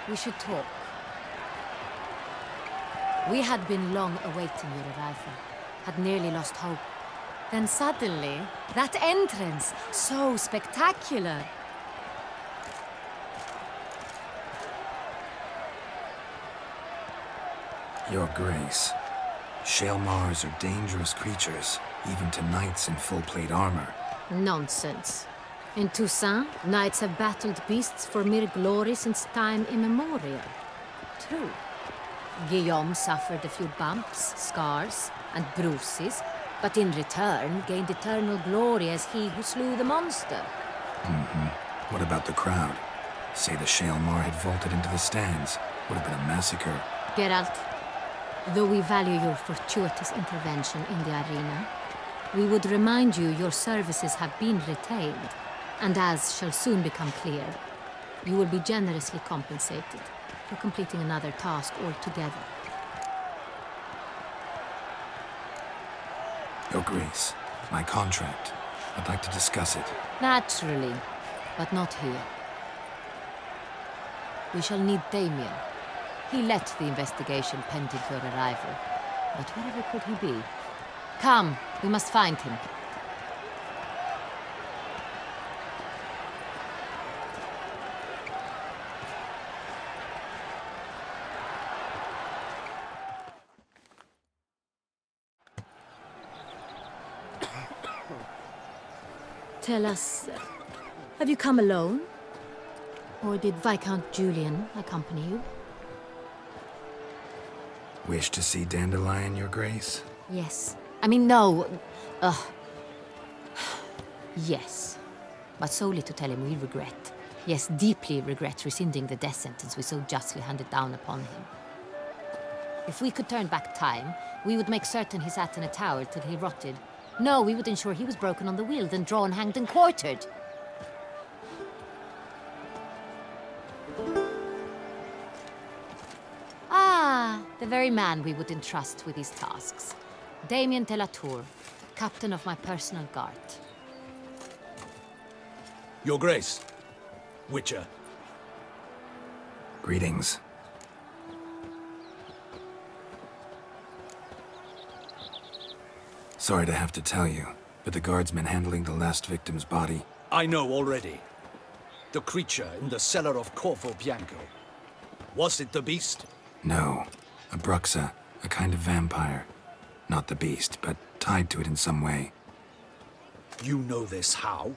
We should talk. We had been long awaiting your arrival. Had nearly lost hope. Then suddenly, that entrance, so spectacular. Your Grace. Shaelmars are dangerous creatures, even to knights in full plate armor. Nonsense. In Toussaint, knights have battled beasts for mere glory since time immemorial. True. Guillaume suffered a few bumps, scars, and bruises, but in return gained eternal glory as he who slew the monster. What about the crowd? Say the Shaelmar had vaulted into the stands. Would have been a massacre. Geralt, though we value your fortuitous intervention in the arena, we would remind you your services have been retained, and as shall soon become clear, you will be generously compensated for completing another task altogether. Your Grace, my contract. I'd like to discuss it. Naturally, but not here. We shall need Damien. He led the investigation pending your arrival. But wherever could he be? Come, we must find him. tell us, have you come alone? Or did Viscount Julian accompany you? Wish to see Dandelion, Your Grace? Yes. I mean, no. Yes. But solely to tell him we regret. Yes, deeply regret rescinding the death sentence we so justly handed down upon him. If we could turn back time, we would make certain he sat in a tower till he rotted. No, we would ensure he was broken on the wheel, then drawn, hanged, and quartered. Ah, the very man we would entrust with these tasks. Damien de la Tour, captain of my personal guard. Your Grace. Witcher. Greetings. Sorry to have to tell you, but the guardsman handling the last victim's body... I know already. The creature in the cellar of Corvo Bianco. Was it the beast? No. A Bruxa, a kind of vampire. Not the beast, but tied to it in some way. You know this how?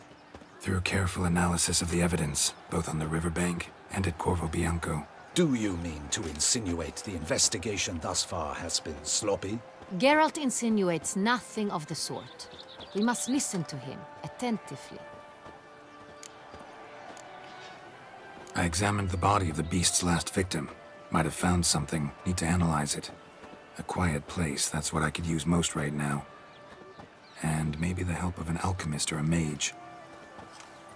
Through careful analysis of the evidence, both on the riverbank and at Corvo Bianco. Do you mean to insinuate the investigation thus far has been sloppy? Geralt insinuates nothing of the sort. We must listen to him attentively. I examined the body of the beast's last victim. Might have found something. Need to analyze it. A quiet place, that's what I could use most right now. And maybe the help of an alchemist or a mage.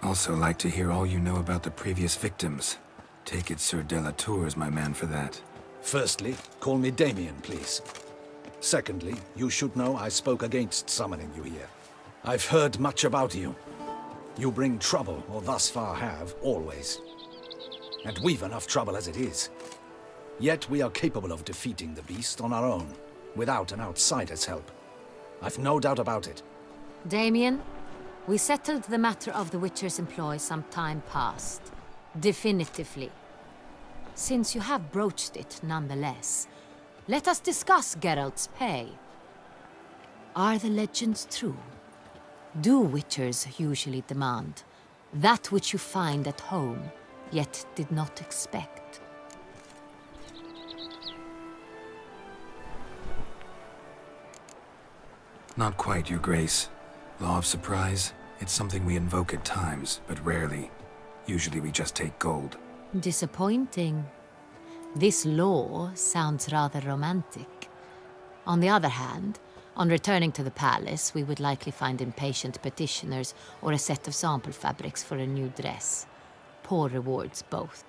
Also like to hear all you know about the previous victims. Take it Sir de la Tour is my man for that. Firstly, call me Damien, please. Secondly, you should know I spoke against summoning you here. I've heard much about you. You bring trouble, or thus far have, always. And we've enough trouble as it is. Yet we are capable of defeating the beast on our own, without an outsider's help. I've no doubt about it. Damien, we settled the matter of the Witcher's employ some time past. Definitively. Since you have broached it nonetheless, let us discuss Geralt's pay. Are the legends true? Do Witchers usually demand that which you find at home, yet did not expect? Not quite, Your Grace. Law of surprise, it's something we invoke at times, but rarely. Usually we just take gold. Disappointing. This law sounds rather romantic. On the other hand, on returning to the palace, we would likely find impatient petitioners or a set of sample fabrics for a new dress. Poor rewards, both.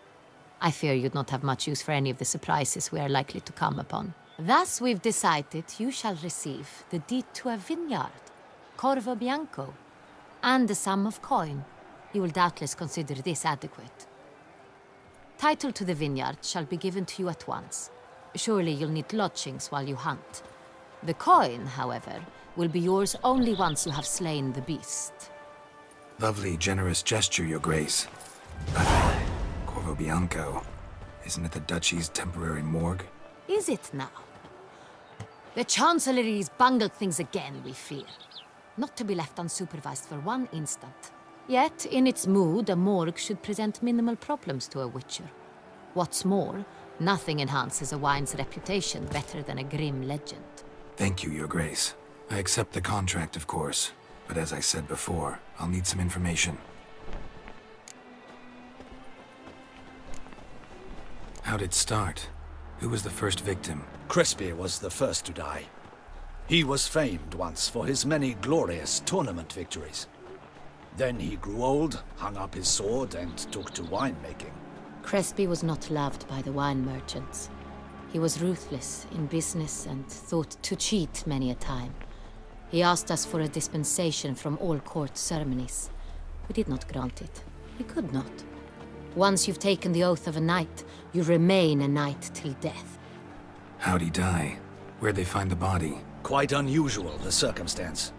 I fear you'd not have much use for any of the surprises we are likely to come upon. Thus, we've decided you shall receive the deed to a vineyard, Corvo Bianco, and a sum of coin. You will doubtless consider this adequate. Title to the vineyard shall be given to you at once. Surely you'll need lodgings while you hunt. The coin, however, will be yours only once you have slain the beast. Lovely, generous gesture, Your Grace. But Corvo Bianco, isn't it the Duchy's temporary morgue? Is it now? The Chancellery's bungled things again, we fear. Not to be left unsupervised for one instant. Yet, in its mood, a morgue should present minimal problems to a Witcher. What's more, nothing enhances a wine's reputation better than a grim legend. Thank you, Your Grace. I accept the contract, of course. But as I said before, I'll need some information. How'd it start? Who was the first victim? Crespi was the first to die. He was famed once for his many glorious tournament victories. Then he grew old, hung up his sword, and took to winemaking. Crespi was not loved by the wine merchants. He was ruthless in business and thought to cheat many a time. He asked us for a dispensation from all court ceremonies. We did not grant it. We could not. Once you've taken the oath of a knight, you remain a knight till death. How'd he die? Where'd they find the body? Quite unusual, the circumstance.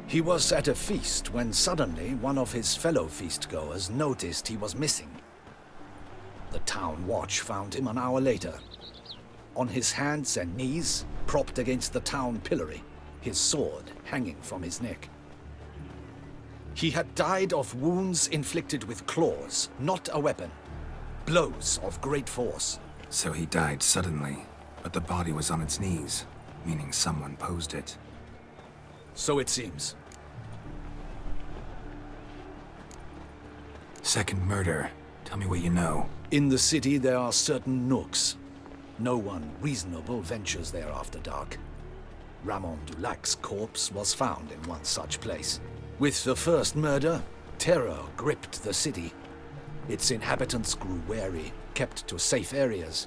He was at a feast when suddenly one of his fellow feastgoers noticed he was missing. The town watch found him an hour later. On his hands and knees, propped against the town pillory, his sword hanging from his neck. He had died of wounds inflicted with claws, not a weapon. Blows of great force. So he died suddenly, but the body was on its knees, meaning someone posed it. So it seems. Second murder. Tell me what you know. In the city there are certain nooks. No one reasonable ventures there after dark. Ramon Dulac's corpse was found in one such place. With the first murder, terror gripped the city. Its inhabitants grew wary, kept to safe areas.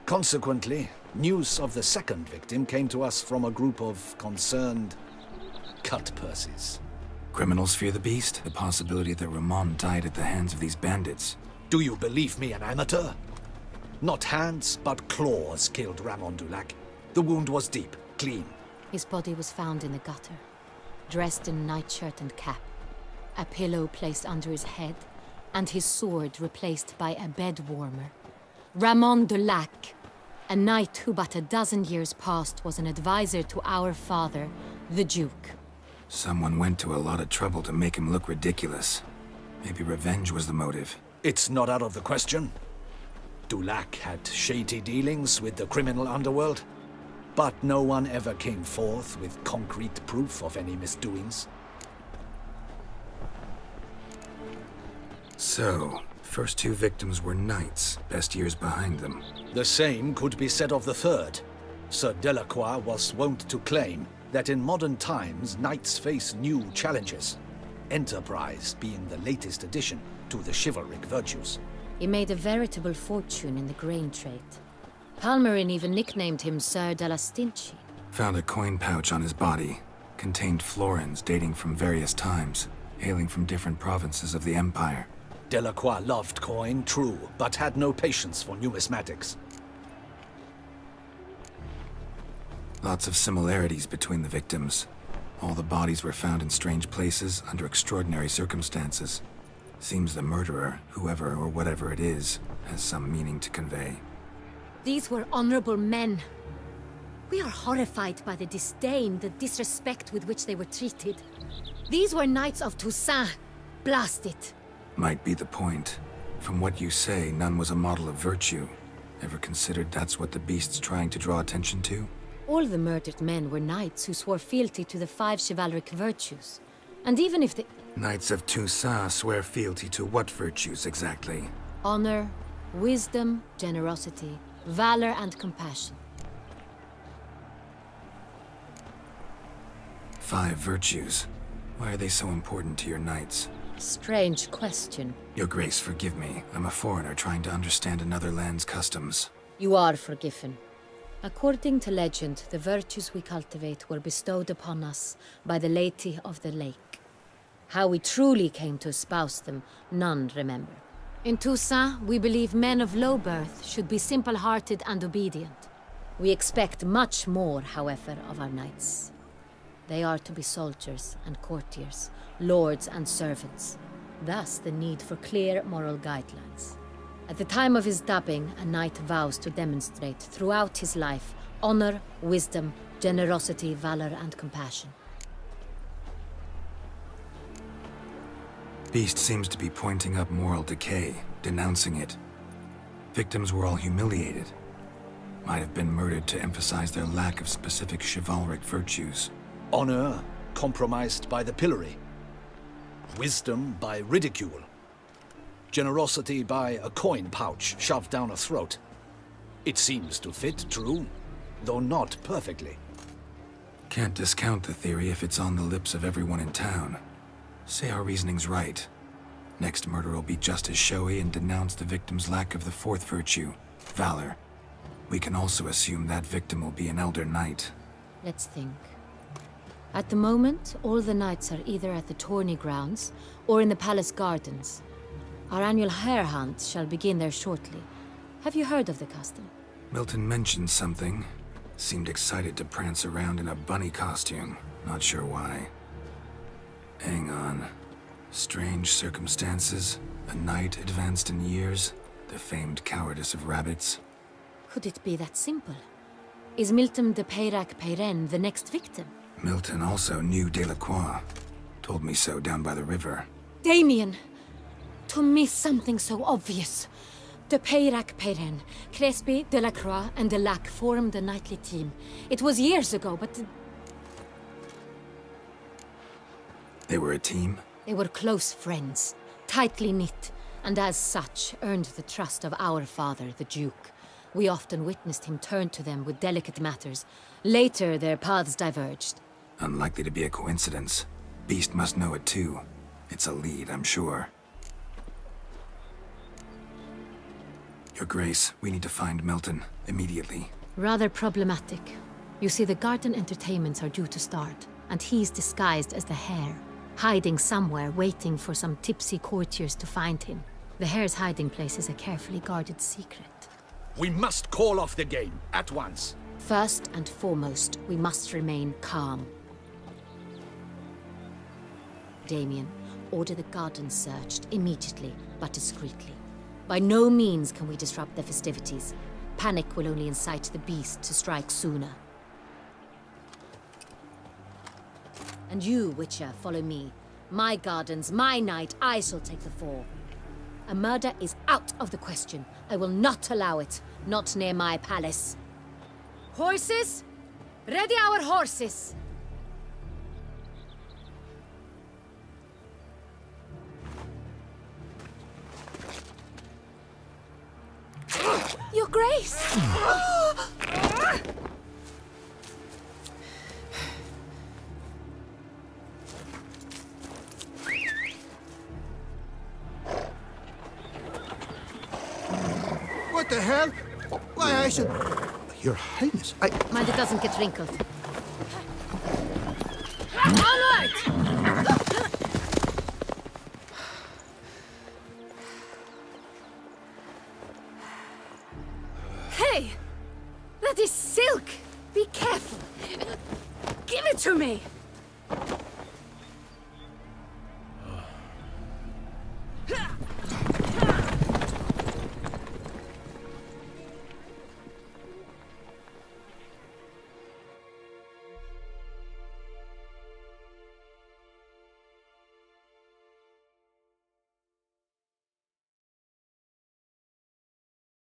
Consequently, news of the second victim came to us from a group of concerned cut-purses. Criminals fear the beast? The possibility that Ramon died at the hands of these bandits. Do you believe me an amateur? Not hands, but claws killed Ramon Dulac. The wound was deep, clean. His body was found in the gutter, dressed in nightshirt and cap, a pillow placed under his head, and his sword replaced by a bed warmer. Ramon Dulac, a knight who but a dozen years past was an advisor to our father, the Duke. Someone went to a lot of trouble to make him look ridiculous. Maybe revenge was the motive. It's not out of the question. Dulac had shady dealings with the criminal underworld, but no one ever came forth with concrete proof of any misdoings. So, first two victims were knights, best years behind them. The same could be said of the third. Sir Delacroix was wont to claim that in modern times knights face new challenges, enterprise being the latest addition to the chivalric virtues. He made a veritable fortune in the grain trade. Palmerin even nicknamed him Sir de la Stinchi. Found a coin pouch on his body. Contained florins dating from various times, hailing from different provinces of the Empire. Delacroix loved coin, true, but had no patience for numismatics. Lots of similarities between the victims. All the bodies were found in strange places under extraordinary circumstances. Seems the murderer, whoever or whatever it is, has some meaning to convey. These were honorable men. We are horrified by the disdain, the disrespect with which they were treated. These were knights of Toussaint. Blast it. Might be the point. From what you say, none was a model of virtue. Ever considered that's what the beast's trying to draw attention to? All the murdered men were knights who swore fealty to the 5 chivalric virtues. And even if the... Knights of Toussaint swear fealty to what virtues exactly? Honor, wisdom, generosity, valor and compassion. 5 virtues. Why are they so important to your knights? Strange question. Your Grace, forgive me. I'm a foreigner trying to understand another land's customs. You are forgiven. According to legend, the virtues we cultivate were bestowed upon us by the Lady of the Lake. How we truly came to espouse them, none remember. In Toussaint, we believe men of low birth should be simple-hearted and obedient. We expect much more, however, of our knights. They are to be soldiers and courtiers, lords and servants. Thus, the need for clear moral guidelines. At the time of his dubbing, a knight vows to demonstrate throughout his life honor, wisdom, generosity, valor, and compassion. Beast seems to be pointing up moral decay, denouncing it. Victims were all humiliated. Might have been murdered to emphasize their lack of specific chivalric virtues. Honor compromised by the pillory. Wisdom by ridicule. Generosity by a coin pouch shoved down a throat. It seems to fit, true, though not perfectly. Can't discount the theory if it's on the lips of everyone in town. Say our reasoning's right. Next murder will be just as showy and denounce the victim's lack of the 4th virtue, valor. We can also assume that victim will be an elder knight. Let's think. At the moment, all the knights are either at the tourney grounds or in the palace gardens. Our annual hare hunt shall begin there shortly. Have you heard of the custom? Milton mentioned something. Seemed excited to prance around in a bunny costume. Not sure why. Hang on. Strange circumstances. A knight advanced in years. The famed cowardice of rabbits. Could it be that simple? Is Milton de Peyrac Peyren the next victim? Milton also knew Delacroix. Told me so down by the river. Damien! To miss something so obvious. De Peyrac Peyren, Crespi, Delacroix, and Delac formed a knightly team. It was years ago, but... They were a team? They were close friends, tightly knit, and as such earned the trust of our father, the Duke. We often witnessed him turn to them with delicate matters. Later, their paths diverged. Unlikely to be a coincidence. Beast must know it too. It's a lead, I'm sure. Your Grace, we need to find Melton, immediately. Rather problematic. You see, the garden entertainments are due to start, and he's disguised as the Hare, hiding somewhere, waiting for some tipsy courtiers to find him. The Hare's hiding place is a carefully guarded secret. We must call off the game, at once. First and foremost, we must remain calm. Damien, order the garden searched immediately, but discreetly. By no means can we disrupt the festivities. Panic will only incite the beast to strike sooner. And you, Witcher, follow me. My gardens, my night, I shall take the fall. A murder is out of the question. I will not allow it. Not near my palace. Horses? Ready our horses! Your Grace! What the hell? Why, I should... Your Highness, Mind it doesn't get wrinkled. Onward! Hey! That is silk! Be careful! Give it to me!